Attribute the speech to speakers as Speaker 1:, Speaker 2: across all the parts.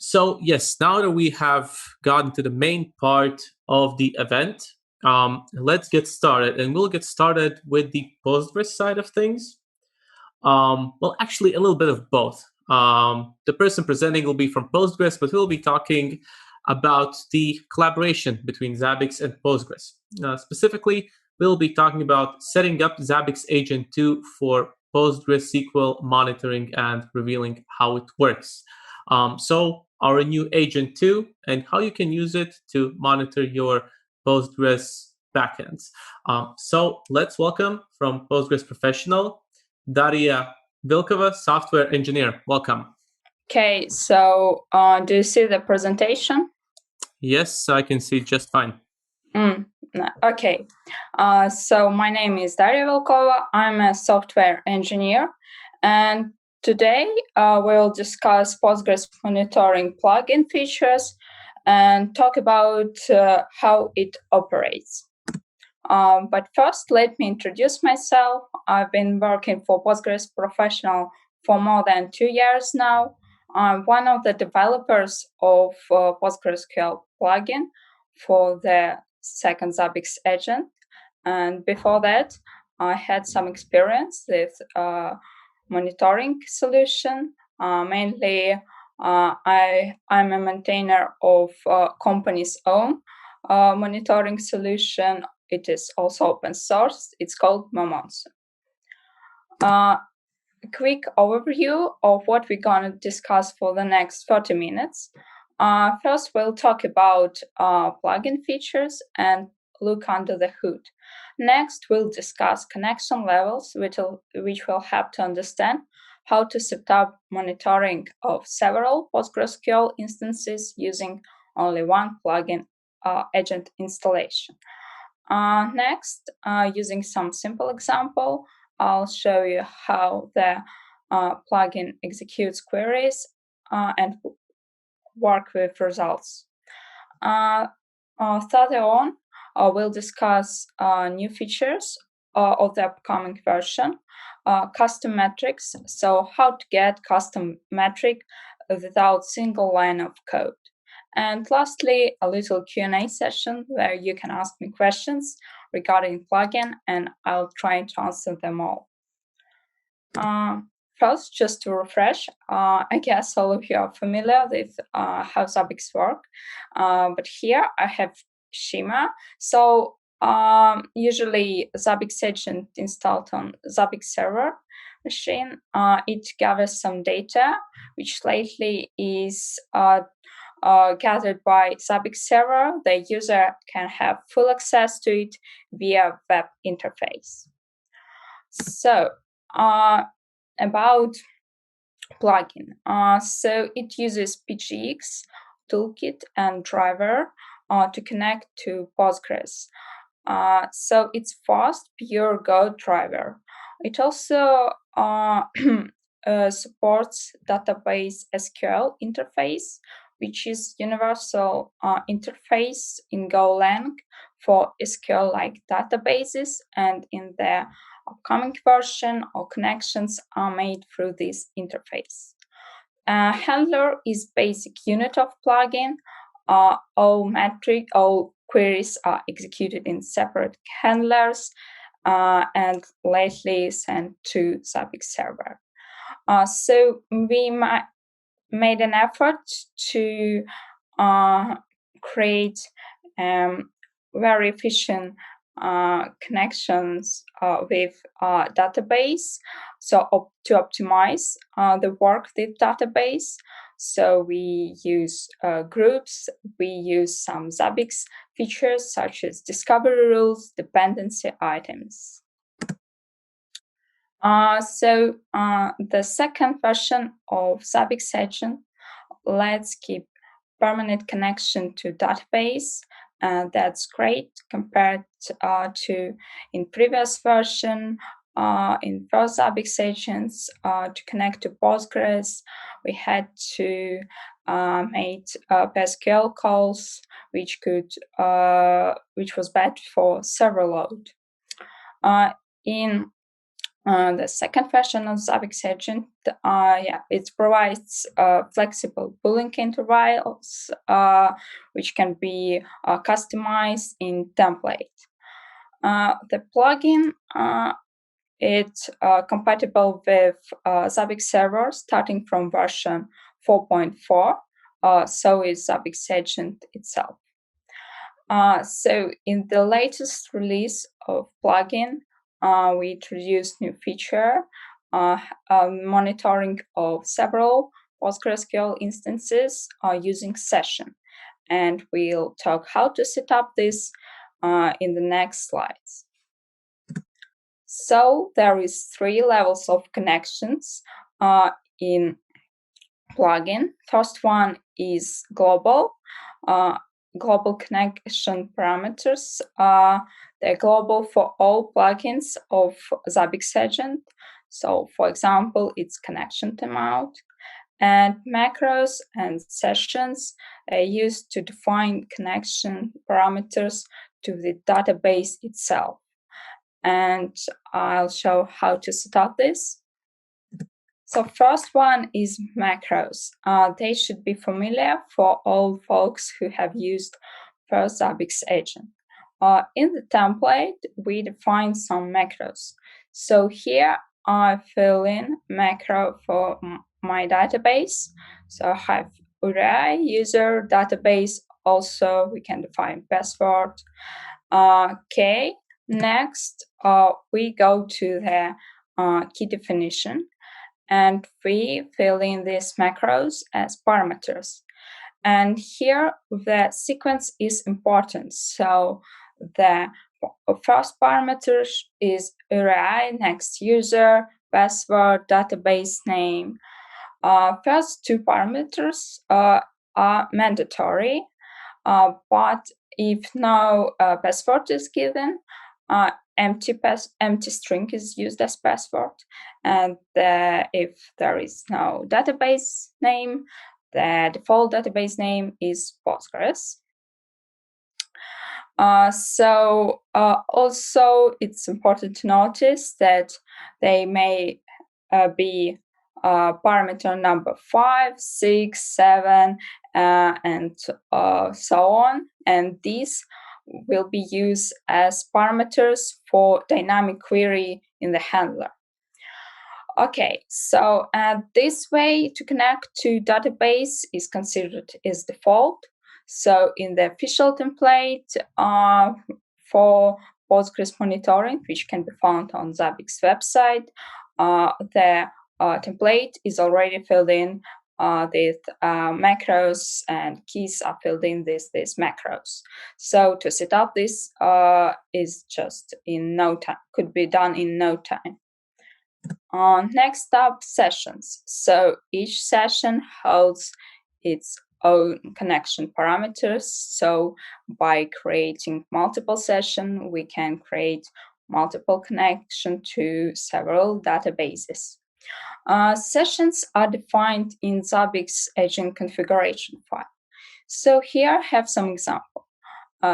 Speaker 1: So yes, now that we have gotten to the main part of the event, let's get started. And we'll get started with the Postgres side of things. Well, actually, a little bit of both. The person presenting will be from Postgres, but we'll be talking about the collaboration between Zabbix and Postgres. Specifically, we'll be talking about setting up Zabbix Agent 2 for PostgreSQL monitoring and revealing how it works. So our new Agent 2 and how you can use it to monitor your Postgres backends. So let's welcome from Postgres Professional, Daria Vilkova, software engineer. Welcome.
Speaker 2: Okay, so do you see the presentation?
Speaker 1: Yes, I can see just fine.
Speaker 2: Okay, so my name is Daria Vilkova. I'm a software engineer, and today we'll discuss Postgres monitoring plugin features and talk about how it operates. But first, let me introduce myself. I've been working for Postgres Professional for more than 2 years now. I'm one of the developers of PostgreSQL plugin for the second Zabbix Agent. And before that, I had some experience with monitoring solution. Mainly, I'm a maintainer of company's own monitoring solution. It is also open source. It's called Momonsu. A quick overview of what we're going to discuss for the next 30 minutes. First, we'll talk about plugin features and look under the hood. Next, we'll discuss connection levels, which will help to understand how to set up monitoring of several PostgreSQL instances using only one plugin agent installation. Next, using some simple example, I'll show you how the plugin executes queries and work with results. Further on, we'll discuss new features of the upcoming version, custom metrics, so how to get custom metric without single line of code. And lastly, a little Q&A session where you can ask me questions regarding plugin, and I'll try to answer them all. First, just to refresh, I guess all of you are familiar with how Zabbix work, but here I have schema. So usually Zabbix Agent installed on Zabbix server machine. It gathers some data, which lately is gathered by Zabbix server. The user can have full access to it via web interface. So about plugin. So it uses PGX, toolkit, and driver to connect to Postgres. So it's fast, pure Go driver. It also supports database SQL interface, which is universal interface in Golang for SQL-like databases, and in the upcoming version, all connections are made through this interface. Handler is basic unit of plugin. All queries are executed in separate handlers and lately sent to Zabbix server. So we made an effort to create very efficient connections with database, so to optimize the work with database. So we use groups, we use some Zabbix features such as discovery rules, dependency items. So the second version of Zabbix Agent lets keep permanent connection to database. That's great compared to in previous version. In first Zabbix Agents, to connect to Postgres, we had to make PSQL calls, which was bad for server load. In The second version of Zabbix Agent, it provides flexible boolean intervals, which can be customized in template. The plugin it's compatible with Zabbix server starting from version 4.4. So is Zabbix Agent itself. So in the latest release of plugin, we introduced new feature, monitoring of several PostgreSQL instances using session. And we'll talk how to set up this in the next slides. So there is 3 levels of connections in plugin. First one is global. Global connection parameters. They're global for all plugins of Zabbix Agent. So, for example, it's connection timeout. And macros and sessions are used to define connection parameters to the database itself. And I'll show how to set up this. So first one is macros. They should be familiar for all folks who have used first Zabbix Agent. In the template, we define some macros. So here I fill in macro for my database. So I have URI, user, database. Also, we can define password. Okay. Next, we go to the key definition and we fill in these macros as parameters. And here the sequence is important. So the first parameter is URI, next user, password, database name. First 2 parameters are mandatory, but if no password is given, empty string is used as password. And if there is no database name, the default database name is Postgres. Also, it's important to notice that they may be parameter number 5, 6, 7, and so on. And these will be used as parameters for dynamic query in the handler. Okay, so this way to connect to database is considered as default. So in the official template for Postgres monitoring, which can be found on Zabbix website, the template is already filled in with macros, and keys are filled in these macros. So to set up this is just in no time, could be done in no time. Next up, sessions. So each session holds its own connection parameters. So by creating multiple sessions, we can create multiple connection to several databases. Sessions are defined in Zabbix Agent configuration file. So here I have some example.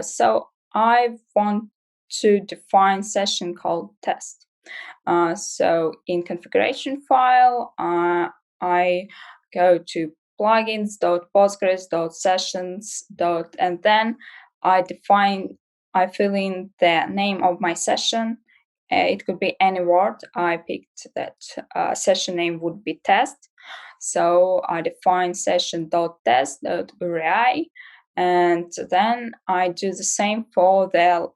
Speaker 2: So I want to define session called test. So in configuration file, I go to plugins.postgres.sessions. And then I fill in the name of my session. It could be any word. I picked that session name would be test. So I define session.test.uri, and then I do the same for the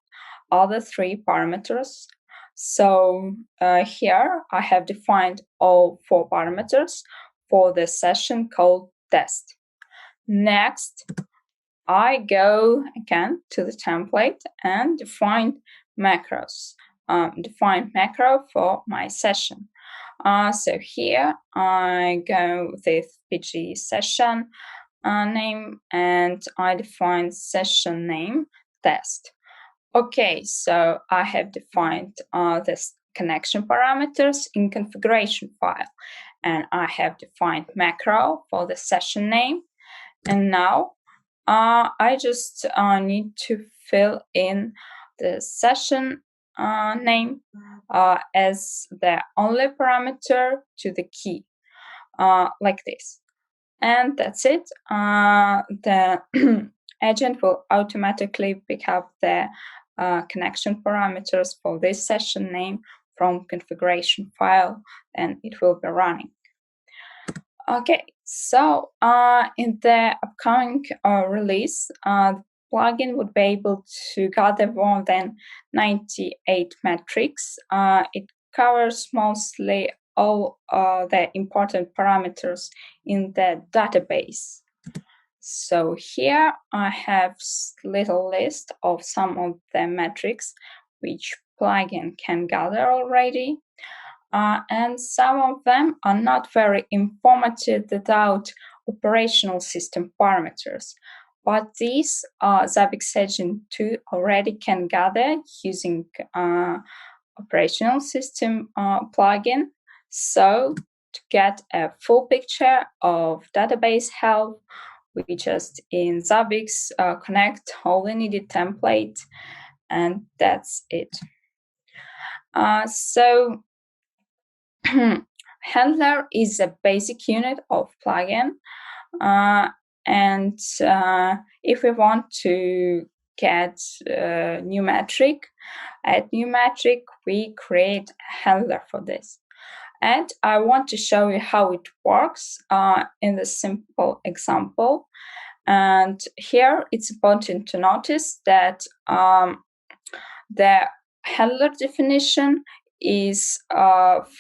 Speaker 2: other 3 parameters. So here I have defined all 4 parameters for the session called test. Next, I go again to the template and define macros. Define macro for my session. So here I go with PG session name, and I define session name test. Okay, so I have defined this connection parameters in configuration file, and I have defined macro for the session name. And now I just need to fill in the session name as the only parameter to the key, like this. And that's it. The agent will automatically pick up the connection parameters for this session name from configuration file, and it will be running. Okay, so in the upcoming release, the plugin would be able to gather more than 98 metrics. It covers mostly all the important parameters in the database. So here I have little list of some of the metrics which plugin can gather already. And some of them are not very informative without operational system parameters. But these Zabbix Agent 2 already can gather using operational system plugin. So to get a full picture of database health, we just in Zabbix connect all the needed template, and that's it. So handler is a basic unit of plugin, and if we want to get a new metric, we create a handler for this. And I want to show you how it works in the simple example. And here it's important to notice that the handler definition is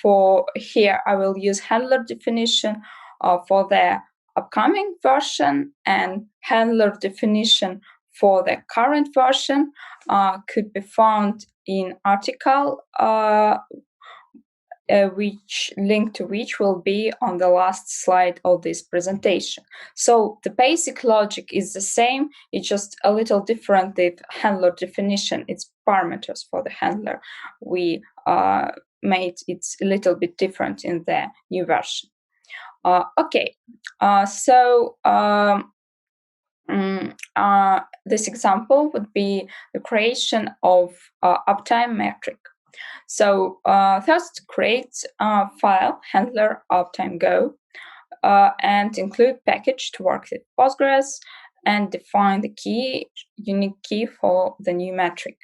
Speaker 2: for here. I will use handler definition for the upcoming version, and handler definition for the current version could be found in article which link to which will be on the last slide of this presentation. So the basic logic is the same, it's just a little different with handler definition. It's parameters for the handler. We made it a little bit different in the new version. This example would be the creation of uptime metric. So first create a file handler uptime go and include package to work with Postgres and define the unique key for the new metric.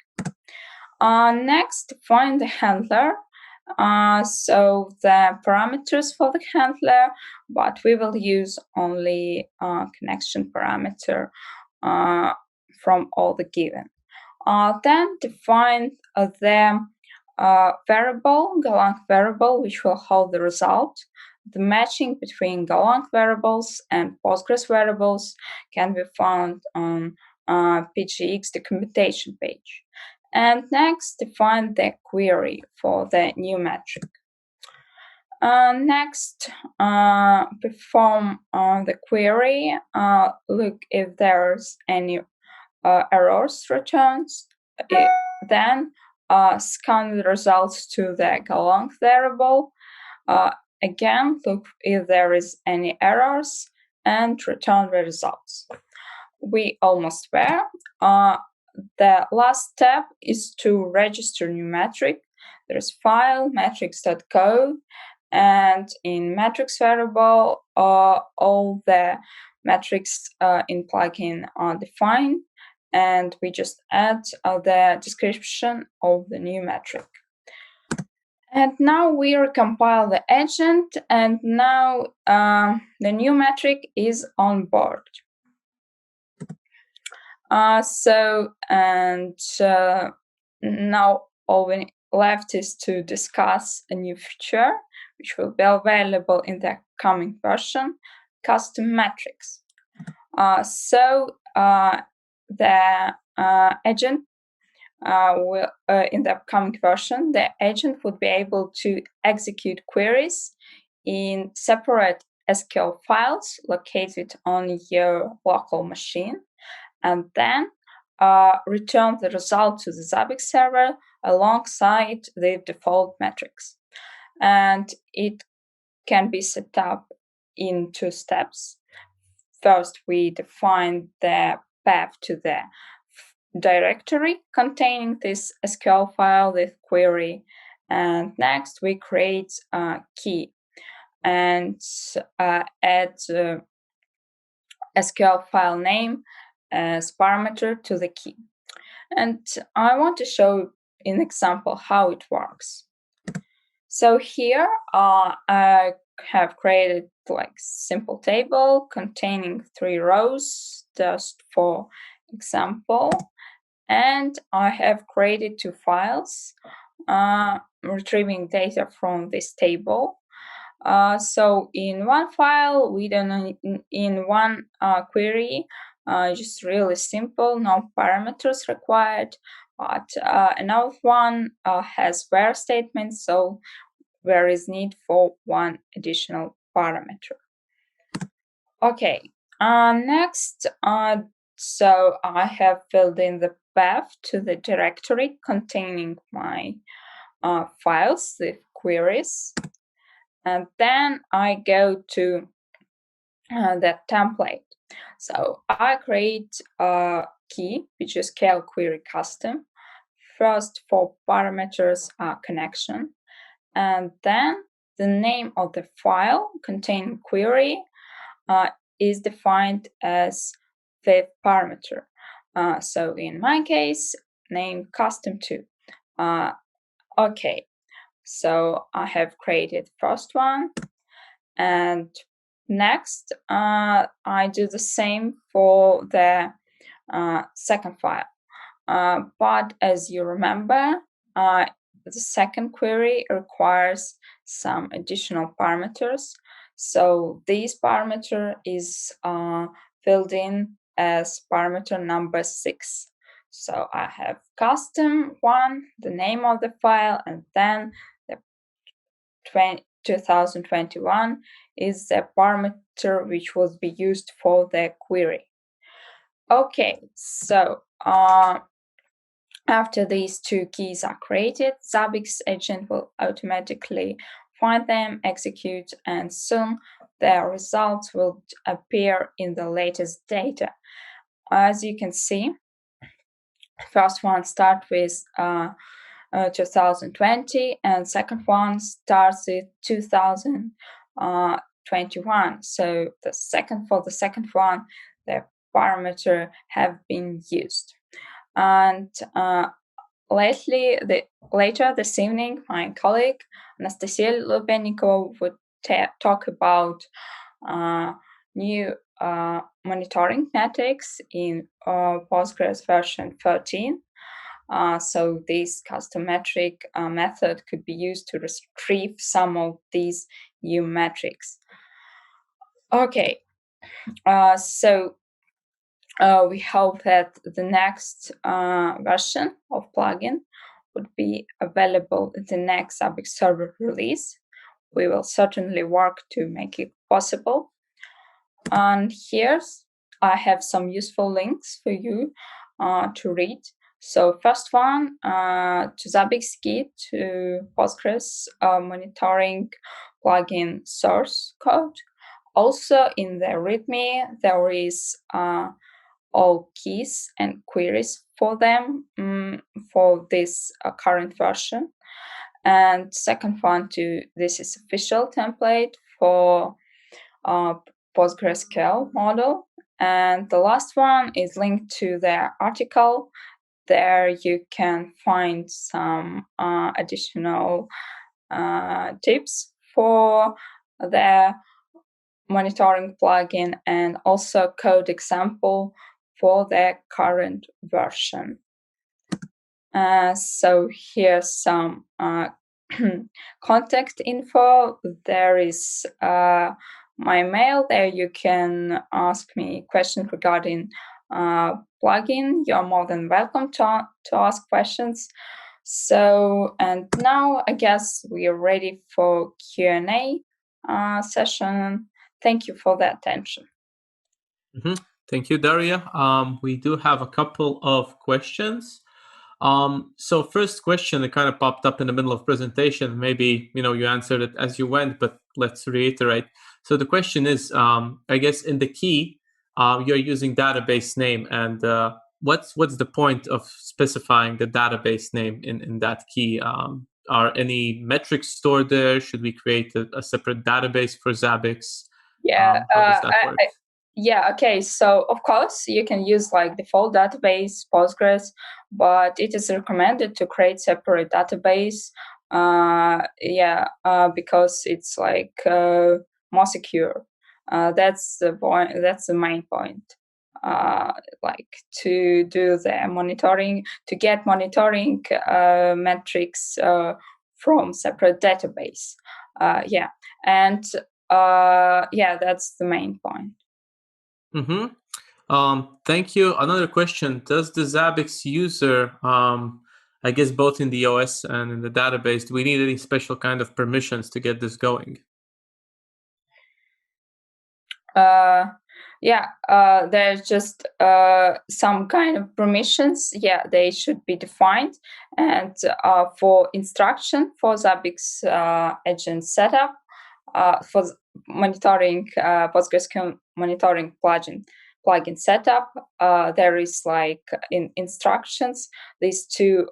Speaker 2: Next, define the handler. So the parameters for the handler, but we will use only connection parameter from all the given. Then define the variable, Golang variable, which will hold the result. The matching between Golang variables and Postgres variables can be found on PGX documentation page. And next, define the query for the new metric. Next, perform the query. Look if there's any errors returns. Then scan the results to the Golang variable. Again, look if there is any errors and return the results. We almost there. The last step is to register new metric. There's file metrics.code, and in metrics variable, all the metrics in plugin are defined, and we just add the description of the new metric. And now we recompile the agent, and now the new metric is on board. Now all we left is to discuss a new feature, which will be available in the coming version, custom metrics. The agent will, in the upcoming version, the agent would be able to execute queries in separate SQL files located on your local machine, and then return the result to the Zabbix server alongside the default metrics. And it can be set up in 2 steps. First, we define the path to the directory containing this SQL file with query. And next we create a key and add SQL file name as parameter to the key. And I want to show in example how it works. So here I have created like simple table containing 3 rows just for example, and I have created 2 files retrieving data from this table. So in one file, we don't in one query, just really simple, no parameters required. But another one has where statement, so there is need for one additional parameter. Okay, next, so I have filled in the path to the directory containing my files with queries. And then I go to the template. So I create a key, which is scale query custom. First, for parameters connection, and then the name of the file containing query is defined as the parameter. So in my case, name custom2. Okay, so I have created first one, and next I do the same for the second file. But as you remember, the second query requires some additional parameters. So this parameter is filled in as parameter number 6. So I have custom one, the name of the file, and then the 2021 is the parameter which will be used for the query. Okay, so after these 2 keys are created, Zabbix Agent will automatically find them, execute, and soon their results will appear in the latest data. As you can see, first one starts with 2020, and second one starts with 2021. So the second one, the parameter have been used. And later this evening, my colleague Anastasia Lubenikova would talk about new monitoring metrics in Postgres version 13. So this custom metric method could be used to retrieve some of these new metrics. Okay, so we hope that the next version of plugin would be available in the next Zabbix server release. We will certainly work to make it possible. And here I have some useful links for you to read. So first one, to Zabbix Git, to Postgres monitoring plugin source code. Also in the README, there is all keys and queries for them for this current version. And second one, this is official template for PostgreSQL model. And the last one is linked to the article. There you can find some additional tips for the monitoring plugin and also code example for the current version. So here's some contact info. There is my mail. There you can ask me questions regarding plugin. You're more than welcome to ask questions. So, and now I guess we are ready for Q&A session. Thank you for the attention.
Speaker 1: Mm-hmm. Thank you, Daria. We do have a couple of questions. So first question that kind of popped up in the middle of presentation, maybe, you answered it as you went, but let's reiterate. So the question is, I guess in the key, you're using database name, and what's the point of specifying the database name in that key? Are any metrics stored there? Should we create a separate database for Zabbix?
Speaker 2: Yeah.
Speaker 1: How does that work?
Speaker 2: Yeah, okay. So of course you can use like default database Postgres, but it is recommended to create separate database. Because it's like more secure. That's the point. That's the main point. Like to do the monitoring, to get monitoring metrics from separate database. And that's the main point.
Speaker 1: Thank you. Another question: does the Zabbix user, I guess both in the OS and in the database, do we need any special kind of permissions to get this going?
Speaker 2: There's just some kind of permissions. Yeah, they should be defined. And for instruction for Zabbix Agent setup, for monitoring PostgreSQL monitoring plugin setup, there is like in instructions, these two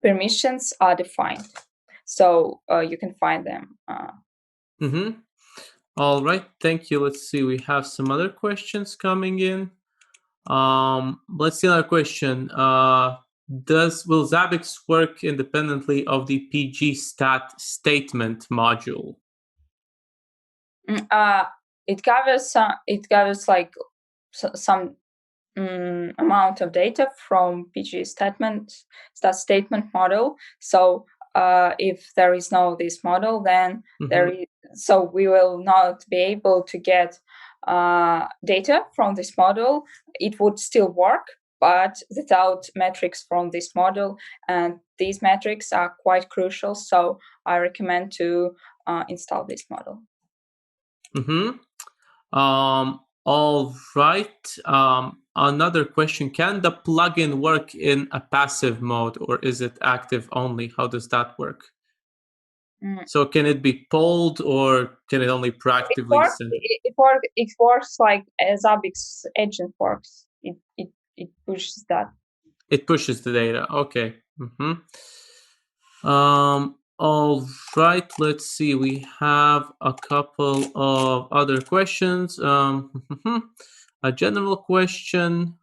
Speaker 2: permissions are defined. So you can find them.
Speaker 1: All right, thank you. Let's see, we have some other questions coming in. Let's see another question. Will Zabbix work independently of the pgstat statement module?
Speaker 2: It covers like some amount of data from PG statement model. So if there is no this model, then so we will not be able to get data from this model. It would still work, but without metrics from this model, and these metrics are quite crucial. So I recommend to install this model.
Speaker 1: All right. Another question: can the plugin work in a passive mode, or is it active only? How does that work? So can it be polled, or can it only proactively send?
Speaker 2: It works like as Zabbix Agent works. It pushes that.
Speaker 1: It pushes the data. Okay. All right. Let's see. We have a couple of other questions. A general question.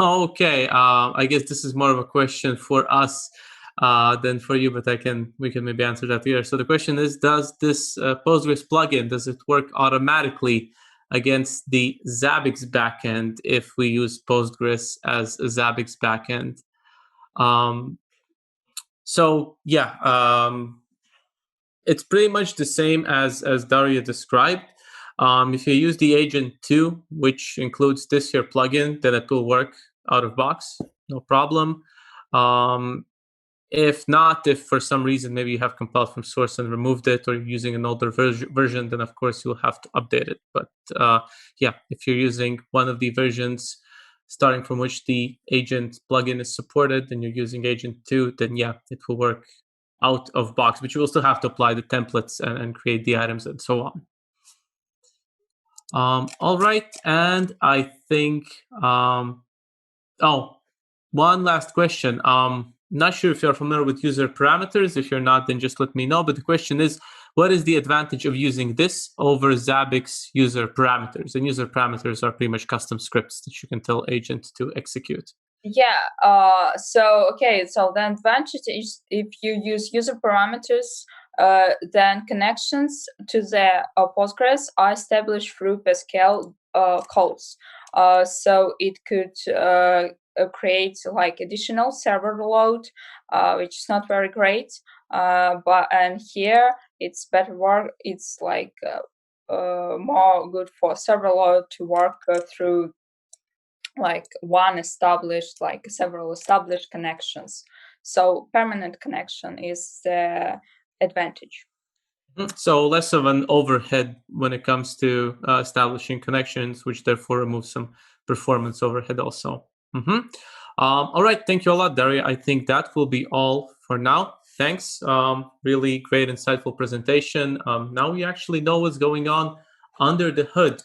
Speaker 1: Okay. I guess this is more of a question for us than for you, but we can maybe answer that here. So the question is: does this Postgres plugin work automatically against the Zabbix backend if we use Postgres as a Zabbix backend? It's pretty much the same as Daria described. If you use the agent 2, which includes this here plugin, then it will work out of box, no problem. If not, if for some reason maybe you have compiled from source and removed it, or you're using an older version, then of course you'll have to update it. But if you're using one of the versions starting from which the agent plugin is supported, and you're using agent 2, then it will work out of box, but you will still have to apply the templates and create the items and so on. All right, and I think one last question. Not sure if you're familiar with user parameters. If you're not, then just let me know. But the question is, what is the advantage of using this over Zabbix user parameters? And user parameters are pretty much custom scripts that you can tell agent to execute.
Speaker 2: So the advantage is if you use user parameters, then connections to the Postgres are established through PSQL calls. So it could create like additional server load, which is not very great. And here it's better work. It's like more good for server load to work through like several established connections. So permanent connection is the advantage.
Speaker 1: So less of an overhead when it comes to establishing connections, which therefore removes some performance overhead also. All right, thank you a lot, Daria. I think that will be all for now. Thanks. Really great, insightful presentation. Now we actually know what's going on under the hood